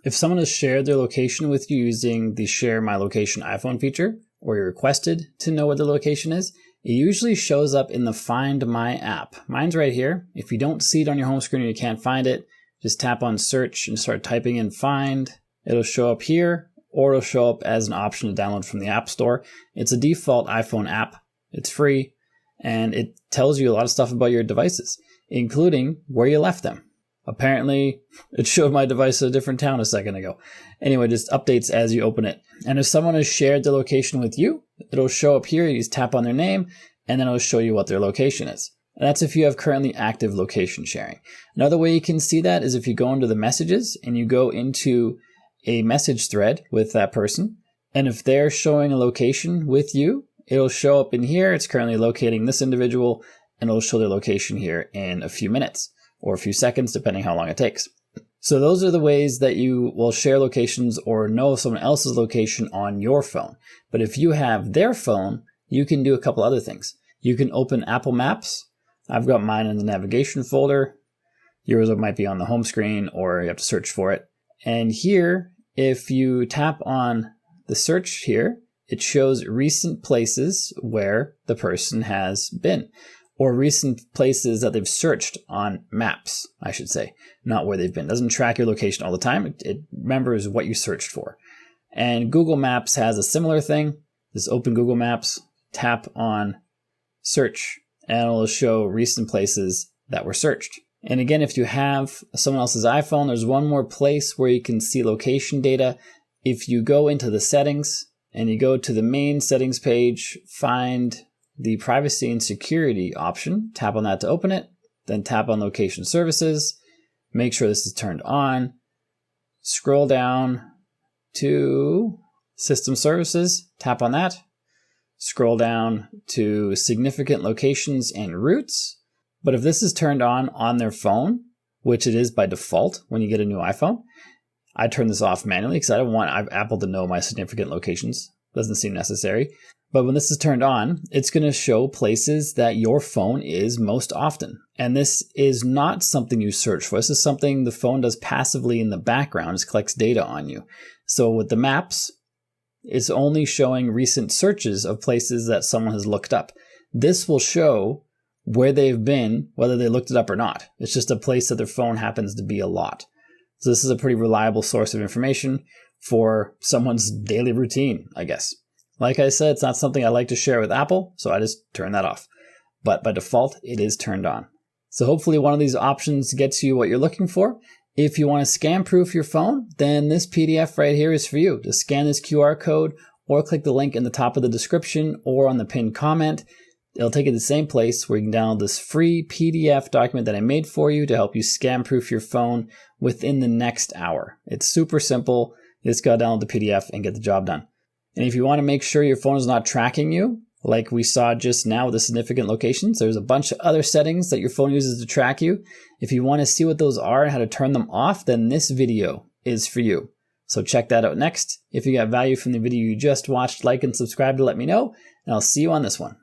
If someone has shared their location with you using the Share My Location iPhone feature, or you're requested to know what the location is, it usually shows up in the Find My app. Mine's right here. If you don't see it on your home screen or you can't find it, just tap on search and start typing in find. It'll show up here, or it'll show up as an option to download from the App Store. It's a default iPhone app. It's free, and it tells you a lot of stuff about your devices, including where you left them. Apparently, it showed my device in a different town a second ago. Anyway, just updates as you open it. And if someone has shared their location with you, it'll show up here. You just tap on their name, and then it'll show you what their location is. And that's if you have currently active location sharing. Another way you can see that is if you go into the messages and you go into a message thread with that person. And if they're showing a location with you, it'll show up in here. It's currently locating this individual, and it'll show their location here in a few minutes or a few seconds, depending how long it takes. So those are the ways that you will share locations or know someone else's location on your phone. But if you have their phone, you can do a couple other things. You can open Apple Maps. I've got mine in the navigation folder. Yours might be on the home screen, or you have to search for it. And here, if you tap on the search here, it shows recent places where the person has been, or recent places that they've searched on maps, I should say, not where they've been. It doesn't track your location all the time. It remembers what you searched for. And Google Maps has a similar thing. Just open Google Maps, tap on search, and it'll show recent places that were searched. And again, if you have someone else's iPhone, there's one more place where you can see location data. If you go into the settings and you go to the main settings page, find the privacy and security option, tap on that to open it, then tap on location services, make sure this is turned on, scroll down to system services, tap on that, scroll down to significant locations and routes. But if this is turned on their phone, which it is by default when you get a new iPhone, I turn this off manually because I don't want Apple to know my significant locations. Doesn't seem necessary. But when this is turned on, it's going to show places that your phone is most often. And this is not something you search for. This is something the phone does passively in the background. It collects data on you. So with the maps, it's only showing recent searches of places that someone has looked up. This will show where they've been, whether they looked it up or not. It's just a place that their phone happens to be a lot. So this is a pretty reliable source of information for someone's daily routine, I guess. Like I said, it's not something I like to share with Apple, so I just turn that off. But by default, it is turned on. So hopefully one of these options gets you what you're looking for. If you want to scam-proof your phone, then this PDF right here is for you. Just scan this QR code or click the link in the top of the description or on the pinned comment. It'll take you to the same place where you can download this free PDF document that I made for you to help you scam-proof your phone within the next hour. It's super simple. You just got to download the PDF and get the job done. And if you want to make sure your phone is not tracking you, like we saw just now with the significant locations, there's a bunch of other settings that your phone uses to track you. If you want to see what those are and how to turn them off, then this video is for you. So check that out next. If you got value from the video you just watched, like and subscribe to let me know, and I'll see you on this one.